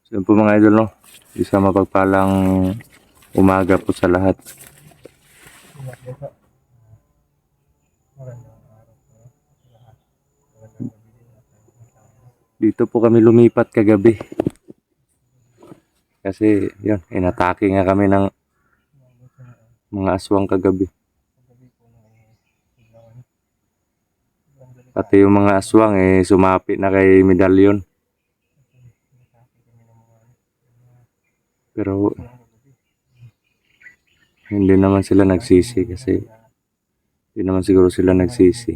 So yun po mga idol, no? Isang mapagpalang umaga po sa lahat. Dito po kami lumipat kagabi. Kasi yun, inatake nga kami ng mga aswang kagabi. Pati yung mga aswang sumapit na kay Medallion. Pero hindi naman sila nagsisi kasi hindi naman siguro sila nagsisi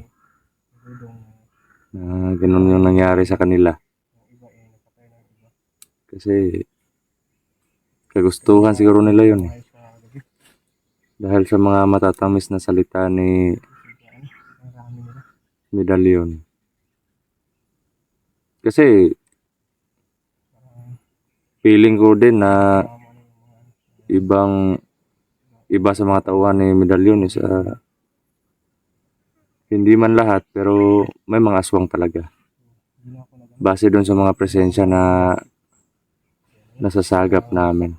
na ganun yung nangyari sa kanila. Kasi kagustuhan siguro nila yun eh. Dahil sa mga matatamis na salita ni Medallion. Kasi feeling ko din na iba sa mga tauhan ni Medallion is hindi man lahat pero may mga aswang talaga. Base doon sa mga presensya na nasasagap namin.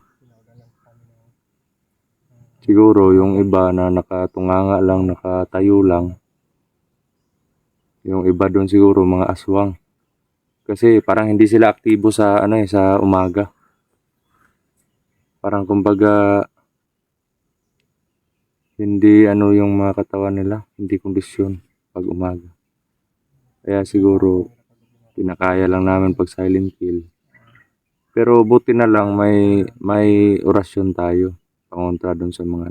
Siguro yung iba na nakatunganga lang, nakatayo lang. Yung iba doon siguro mga aswang. Kasi parang hindi sila aktibo sa sa umaga. Parang kumbaga hindi yung mga katawan nila, hindi kondisyon pag umaga. Kaya siguro pinakaya lang namin pag silent kill. Pero buti na lang may orasyon tayo pangontra doon sa mga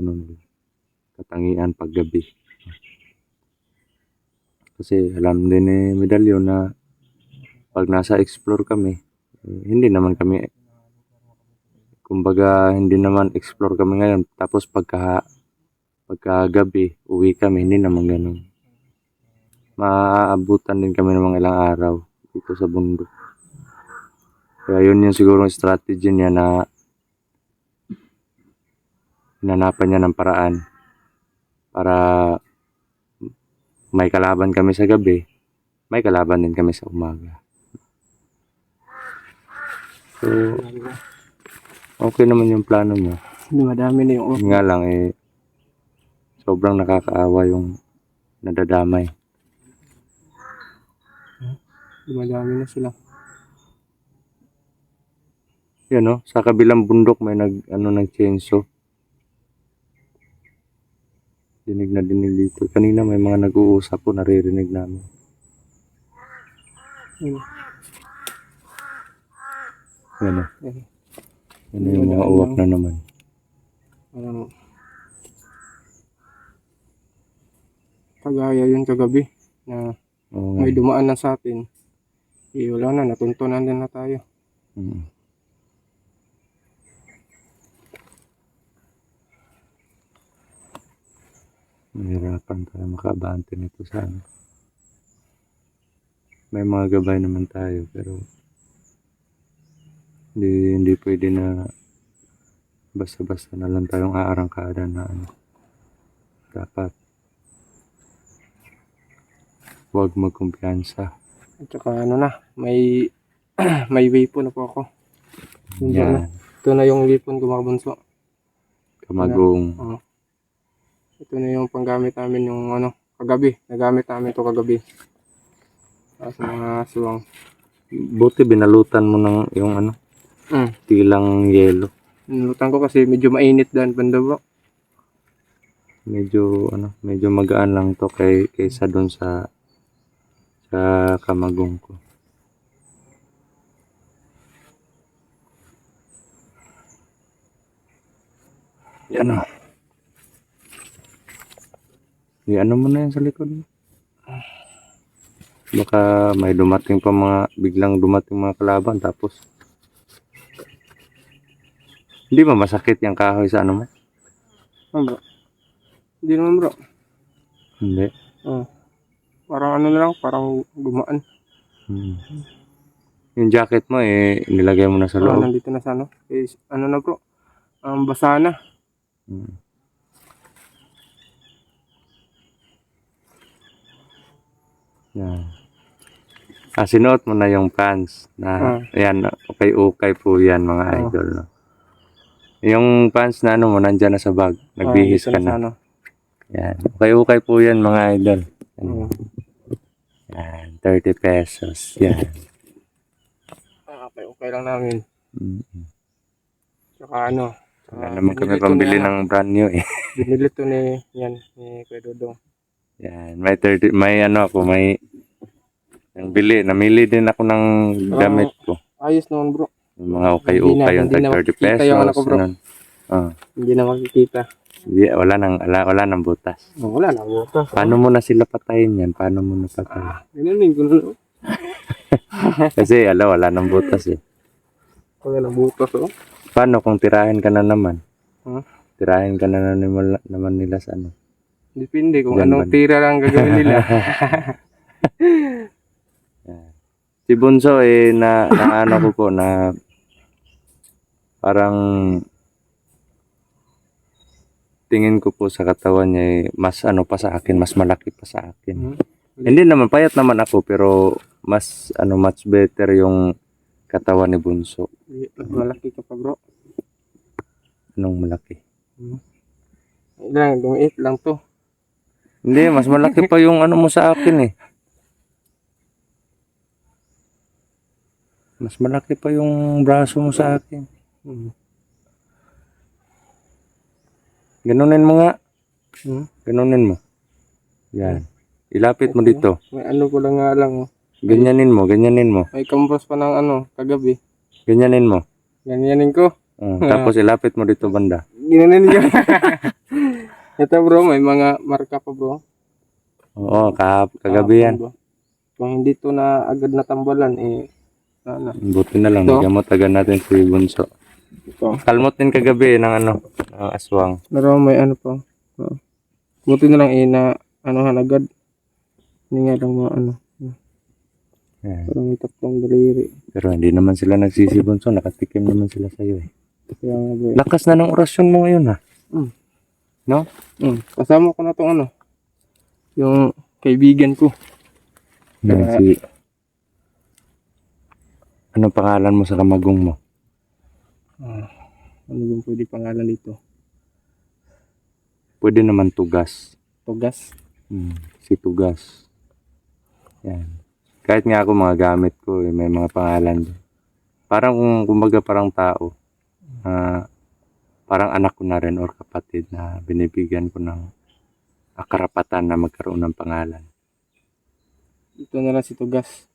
katangian paggabi. Kasi alam din ni Medallion na pag nasa explore kami, hindi naman explore kami ngayon. Tapos pagkagabi, uwi kami, hindi naman ganun. Maaabutan din kami ng mga ilang araw dito sa bundok. Kaya yun yung siguro strategy niya na hinanapan niya ng paraan para may kalaban kami sa gabi, may kalaban din kami sa umaga. So, okay naman yung plano niya. Madami na yung nga lang sobrang nakakaawa yung nadadamay. Madami na sila. Yan sa kabilang bundok may nag chainsaw. Dinig na dinig dito. Kanina may mga nag-uusap po, naririnig namin. Yun. Yan o. Yan. Yan yung mga uwak na naman. Parang kagaya yun kagabi na Oo nga. may dumaan na sa atin. Wala na, natuntunan din na tayo. Mm. Mahirapan tayo makabante nito sa ano. May mga gabay naman tayo pero hindi pwede na basta-basta na lang tayong aarangkada na ano. Dapat huwag magkumpiyansa. At saka ano na, may may weapon na po ako. Yun dyan na. Yan, Ito na yung weapon ko mga bunso. kamagong. Oo. Ito na yung panggamit namin yung ano, kagabi. Nagamit namin to kagabi. Sa mga aswang. Buti binalutan mo ng yung ano, tilang yelo. Nilutan ko kasi medyo mainit dyan banda bro. Medyo magaan lang to kaysa doon sa kamagong ko. Yan o. Ano mo na yan sa likod mo. Baka may biglang dumating mga kalaban tapos hindi ba masakit yung kahoy sa ano mo? Ano bro? Hindi naman bro. Hindi. Parang ano na lang, parang gumaan. Yung jacket mo nilagay mo na sa loob. Nandito na sa ano. Ano na bro, basa na. Yan. Sinuot mo na yung pants na ayan, okay po yan mga idol. No? Yung pants na ano mo nandyan na sa bag, nagbihis ka na. Ano. Yan, okay po yan mga idol. Yan, 30 pesos. Yan. Okay lang namin. Saka ano. Wala naman kami pambili ng brand new eh. Binili to ni Kuya Dodong. Yan, namili din ako ng damit ko. Ayos naman bro. Yung mga okay yung tag 30 pesos. Yung ano ko, bro. Ganun. Hindi na makikita. Wala nang butas. Wala na butas. Paano mo na sila patayin yan? Paano mo na patayin? Ginanin ko na. Kasi wala nang butas eh. Wala na butas oh. Paano kung tirahin ka na naman? Huh? Tirahin ka na naman nila sa ano? Depende kung Diyan anong ba? tira lang gagawin nila. Si Bunso na ano ko po na parang tingin ko po sa katawan niya mas ano pa sa akin, mas malaki pa sa akin. Hindi naman payat naman ako pero mas much better yung katawan ni Bunso. Malaki ka pa bro. Anong malaki? Ilang, lumiit lang to. Hindi, mas malaki pa yung ano mo sa akin eh. Mas malaki pa yung braso mo sa akin. Ganunin mo nga. Ganunin mo. Yan. Ilapit mo dito. May ano ko lang nga lang oh. Ganyanin mo. May kambas pa ng ano, kagabi. Ganyanin mo. Ganyanin ko. Tapos ilapit mo dito banda. Ginanin ko. Ito bro, may mga marka pa bro. Oo, kagabi yan. Kung hindi to na agad natambalan sana. Buti na lang, Ito. nagamot agad natin si Bunso. Ito. Kalmot din kagabi ng aswang. Pero may ano pa. Buti na lang na anuhan agad. Hindi nga lang mga ano. Yan. Parang may tatlong daliri. Pero hindi naman sila nagsisi Bunso, nakatikim naman sila sa'yo eh. Kaya nga bro. Lakas na ng orasyon mo ngayon ha. No? Kasama ko na tong ano. Yung kaibigan ko. Anong pangalan mo sa kamagong mo? Ano yung pwede pangalan dito? Pwede naman Tugas. Tugas. Si Tugas. Yan. Kahit nga ako mga gamit ko may mga pangalan doon. Parang kumbaga parang tao. Parang anak ko na rin or kapatid na binibigyan ko ng karapatan na magkaroon ng pangalan. Ito na lang si Tugas.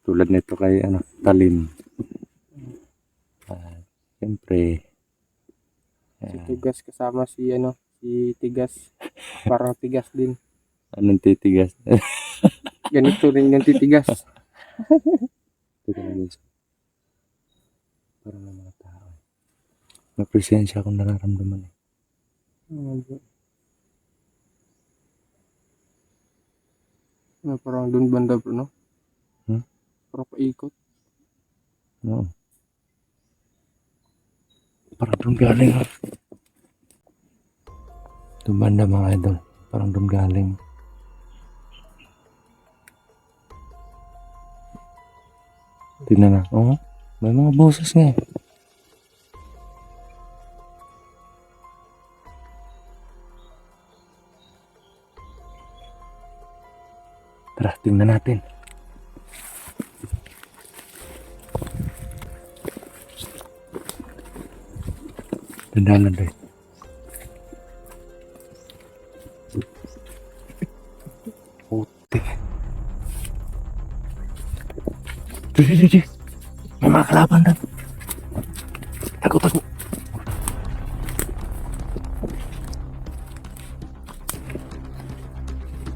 Tulad nito kay Talim. Siyempre, Si Tugas kasama si si Tigas. Parang Tigas din. anong titigas? Ganito rin yung titigas. Teka lang guys. Parang may mga tao. May presensya akong nararamdaman. Parang dun banda bro, no? Parang paikot. Oo. Parang doon galing. Tumanda mga idol. Parang doon galing. Tingnan na. Oo. May mga boses nga. Tara, tingnan natin. Dandalan rin. Puti. Tuloy. May mga kalaban doon. Tago.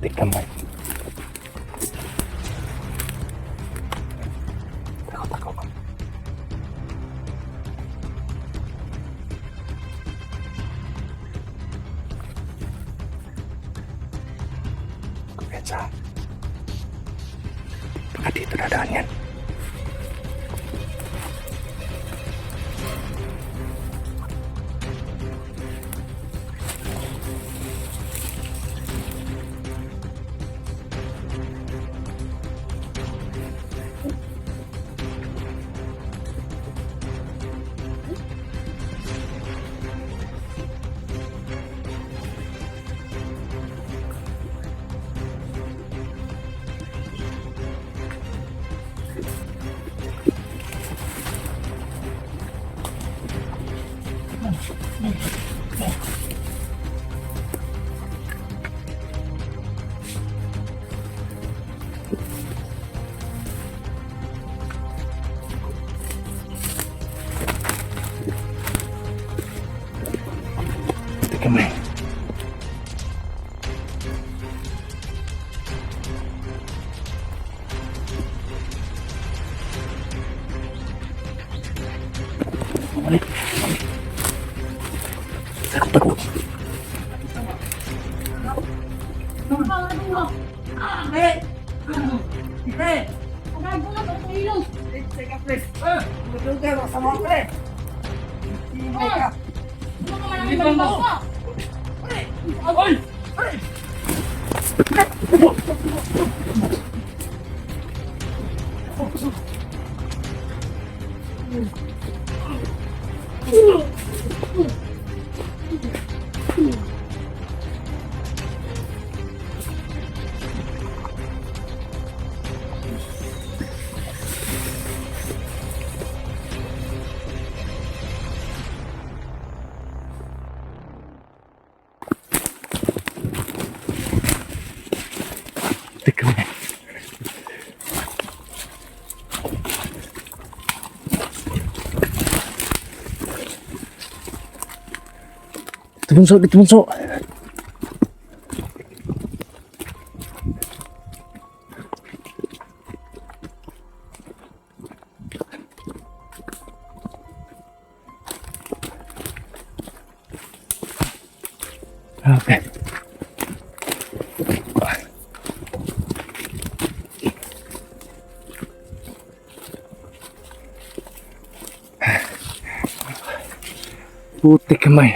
Tingnan mo. Tago. Kupensa. Baka dito dadaan yan. Teka mo. Balik. Tago. Teka mo. Dito bunso. Okay. Putik kamay.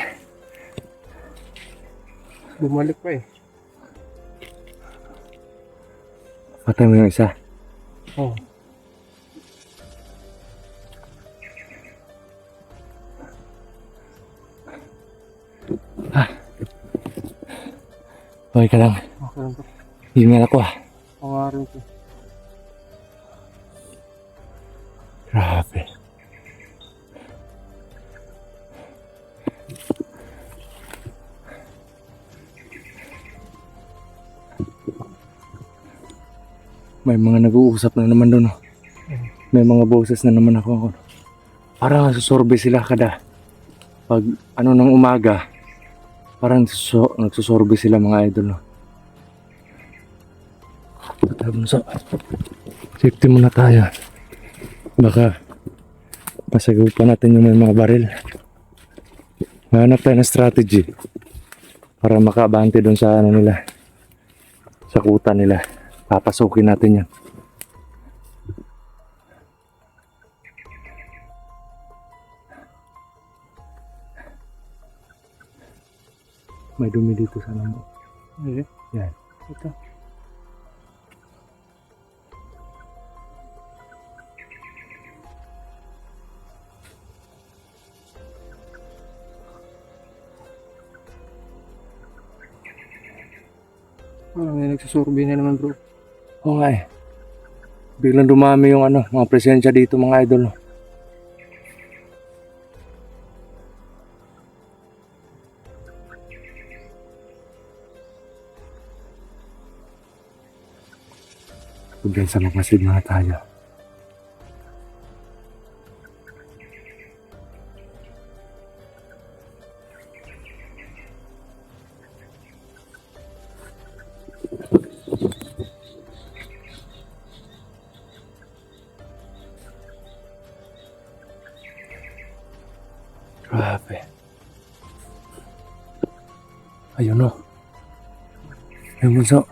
Bumalik pa eh. Patay mo yung isa. Oh. Okay ka lang. Okay lang to. Hingal ako ah. Pangarin ko. Grabe. May mga nag-uusap na naman doon. Oh. May mga boses na naman ako. Parang nasusorbe sila kada pag ano ng umaga. Parang nagsusorbe sila mga idol. No? So, safety muna tayo. Baka masagaw natin yung may mga baril. Hanap tayo ng strategy para makabante doon sa ano nila, sa kuta nila. Papasukin natin yan. May dumi dito sa ano mo. Hindi. Yan. Ito. Parang may nagsusurvey na naman, bro. Oo nga eh. Biglang dumami yung ano, mga presensya dito mga idol. No? Diyan sa magmasid mga tayo. Grabe. Ayun o. Ayun bunso.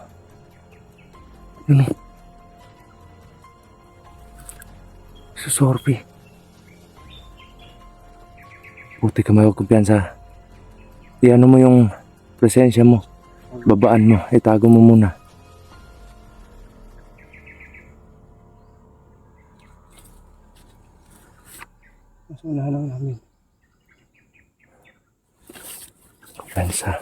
Ayun o. Susorbi. Buti ka may kumpiyansa. Iano mo yung presensya mo. Babaan mo. Itago mo muna. Mas unahan lang namin. Kumpiyansa.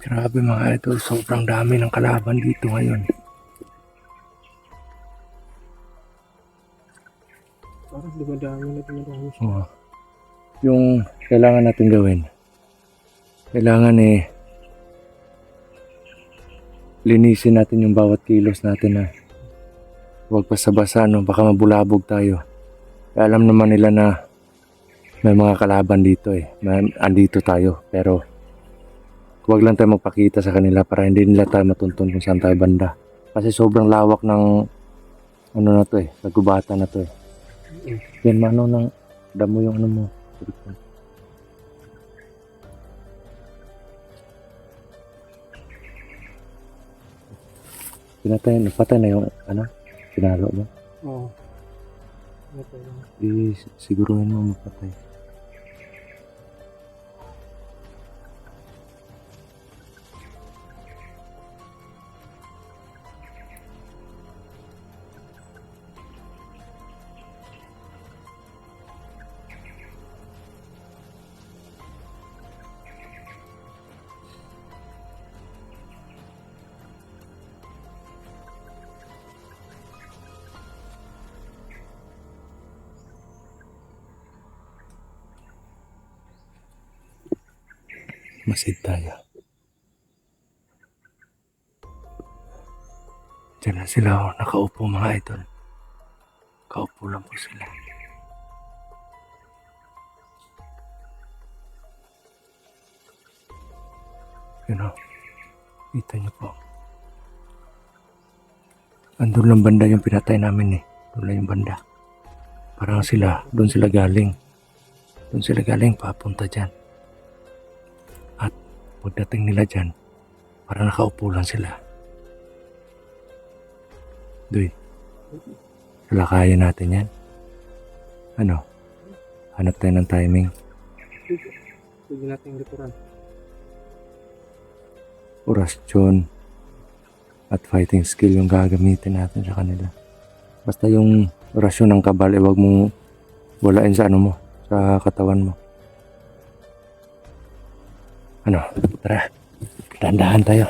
Grabe mga idol, sobrang dami ng kalaban dito ngayon. Parang dumadami na dumadami siya. Oo. Yung kailangan natin gawin, kailangan linisin natin yung bawat kilos natin na huwag basa-basa, no? Baka mabulabog tayo. Alam naman nila na may mga kalaban dito andito tayo, pero huwag lang tayo magpakita sa kanila para hindi nila tayo matuntun kung saan tayo banda. Kasi sobrang lawak ng ano na to nagubatan na to Yan mano ng damo yung ano mo. Napatay na yung ano, pinalo mo. Oo. Ito Siguruhin mo mapatay. Masid tayo. Diyan na sila nakaupo mga idol. Kaupo lang po sila. Yun o. Kita niyo po. Andun lang banda yung pinatay namin Doon lang yung banda. Parang doon sila galing. Doon sila galing papunta dyan. At pagdating nila dyan, parang nakaupo lang sila. Doy, lalakayan natin yan. Ano? Hanap tayo ng timing. Pwede natin likuran. Orasyon at fighting skill yung gagamitin natin sa kanila. Basta yung orasyon ng kabal, huwag mong walain sa ano mo, sa katawan mo. Ano? Tara, dandahan tayo.